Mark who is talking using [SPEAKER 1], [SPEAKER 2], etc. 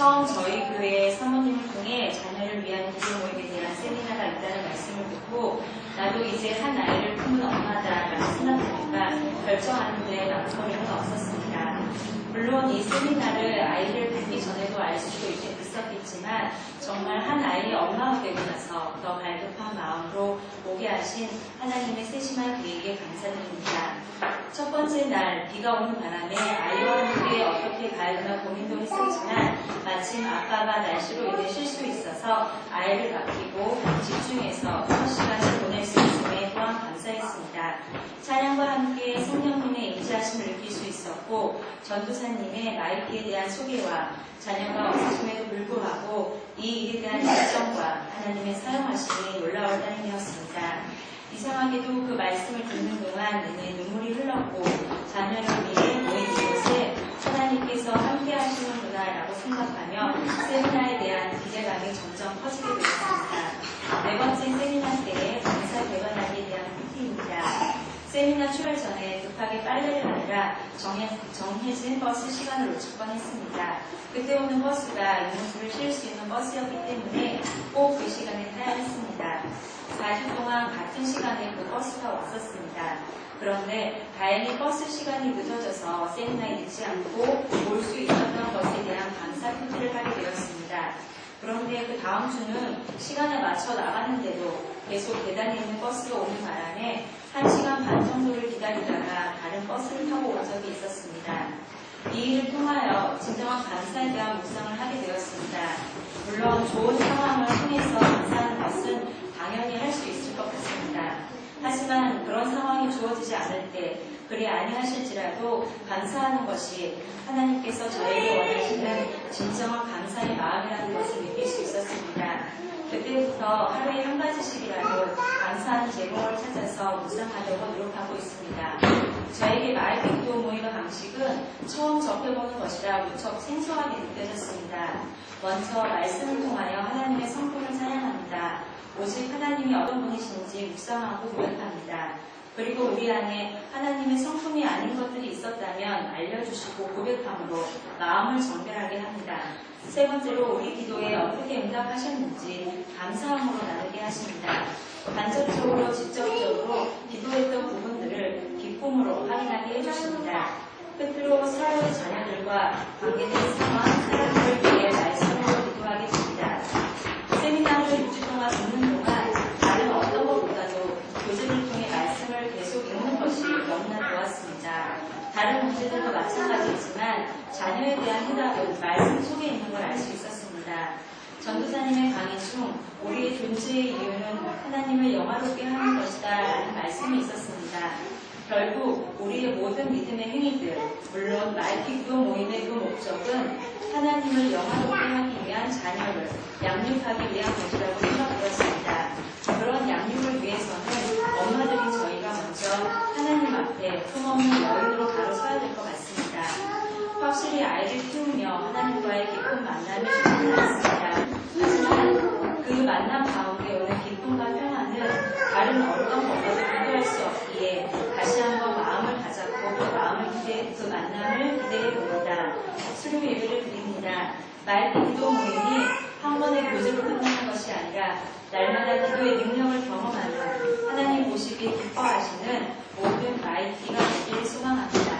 [SPEAKER 1] 처음 저희 교회 사모님을 통해 자녀를 위한 기도 모임에 대한 세미나가 있다는 말씀을 듣고 나도 이제 한 아이를 품은 엄마다라고 생각하니까 결정하는 데 망설임은 없었습니다. 물론 이 세미나를 아이를 갖기 전에도 알 수도 있었겠지만 정말 한 아이의 엄마가 되고 나서 더 갈급한 마음으로 오게 하신 하나님의 세심한 계획에 감사드립니다. 첫 번째 날 비가 오는 바람에 아이와 함께 어떻게 가야 하나 고민도 했었지만 마침 아빠가 날씨로 인해 쉴 수 있어서 아이를 맡기고 집중해서 첫 시간을 보낼 수 있음에 또한 감사했습니다. 찬양과 함께 성령님의 임재하심을 느낄 수 있었고 전도사님의 마이크에 대한 소개와 자녀가 없으심에도 불구하고 이 일에 대한 열정과 하나님의 사용하심이 놀라울 따름이었습니다. 이상하게도 그 말씀을 듣는 동안 내내 눈물이 흘렀고 자녀를 위해 모인 이곳에 하나님께서 함께 하시는구나 라고 생각하며 세미나에 대한 기대감이 점점 커지게 되었습니다. 네 번째 세미나 때의 강사 개관하기에 대한 팁입니다. 세미나 출발 전에 급하게 빨래를 하느라 정해진 버스 시간을 놓칠 뻔했습니다. 그때 오는 버스가 이모들을 실 수 있는 버스였기 때문에 꼭 그 시간에 타야 했습니다. 4주 동안 같은 시간에 그 버스가 왔었습니다. 그런데 다행히 버스 시간이 늦어져서 세미나에 늦지 않고 올 수 있었던 것에 대한 감사 표시를 하게 되었습니다. 그런데 그 다음 주는 시간에 맞춰 나갔는데도 계속 계단에 있는 버스가 오는 바람에 1시간 반 정도를 기다리다가 다른 버스를 타고 온 적이 있었습니다. 이 일을 통하여 진정한 감사에 대한 묵상을 하게 되었습니다. 물론 좋은 상황을 통해서 감사하는 것은 당연히 할 수 있을 것 같습니다. 하지만 그런 상황이 주어지지 않을 때 그리 아니하실지라도 감사하는 것이 하나님께서 저에게 원하시는 진정한 감사의 마음이라는 것을 느낄 수 있었습니다. 그때부터 하루에 한 가지씩이라도 감사하는 제목을 찾아서 묵상하려고 노력하고 있습니다. 저에게 마이크 기도 모임의 방식은 처음 접해보는 것이라 무척 생소하게 느껴졌습니다. 먼저 말씀을 통하여 하나님의 성품을 찬양합니다. 오직 하나님이 어떤 분이신지 묵상하고 고백합니다. 그리고 우리 안에 하나님의 성품이 아닌 것들이 있었다면 알려주시고 고백함으로 마음을 정결하게 합니다. 세 번째로 우리 기도에 어떻게 응답하셨는지 감사함으로 나누게 하십니다. 간접적으로 직접적으로 기도했던 부분들을 기쁨으로 확인하게 해주십니다. 끝으로 서로의 자녀들과 관계된 상황, 사람들을 위해 말씀으로 기도하게 됩니다. 세미나를 6주 동안 듣는 동안 다른 어떤 것보다도 교재를 통해 말씀을 계속 읽는 것이 너무나 좋았습니다. 다른 문제들도 마찬가지지만 자녀에 대한 해답은 말씀 속에 있는 걸 알 수 있었습니다. 전도사님의 강의 중 우리의 존재의 이유는 하나님을 영화롭게 하는 것이다 라는 말씀이 있었습니다. 결국 우리의 모든 믿음의 행위들, 물론 마이크 기도 모임의 그 목적은 하나님을 영화롭게 하기 위한 자녀를 양육하기 위한 것이라고 생각되었습니다. 그런 양육을 위해서는 엄마들인 저희가 먼저 하나님 앞에 품없는 여인으로 바로 서야 될 것 같습니다. 확실히 아이를 키우며 하나님과의 깊은 만남을 주지는 않습니다. 하지만 그 만남 가운데 오는 기쁨과 평안은 다른 어떤 것과도 비교할 수 없기에 다시 한번 마음을 다잡고 그 만남을 기대해 봅니다. 수료 예배를 드립니다. 마이크 기도 모임이 한 번의 교제로 끝나는 것이 아니라 날마다 기도의 능력을 경험하는 하나님 보시기에 기뻐하시는 모든 마이키가 되기를 소망합니다.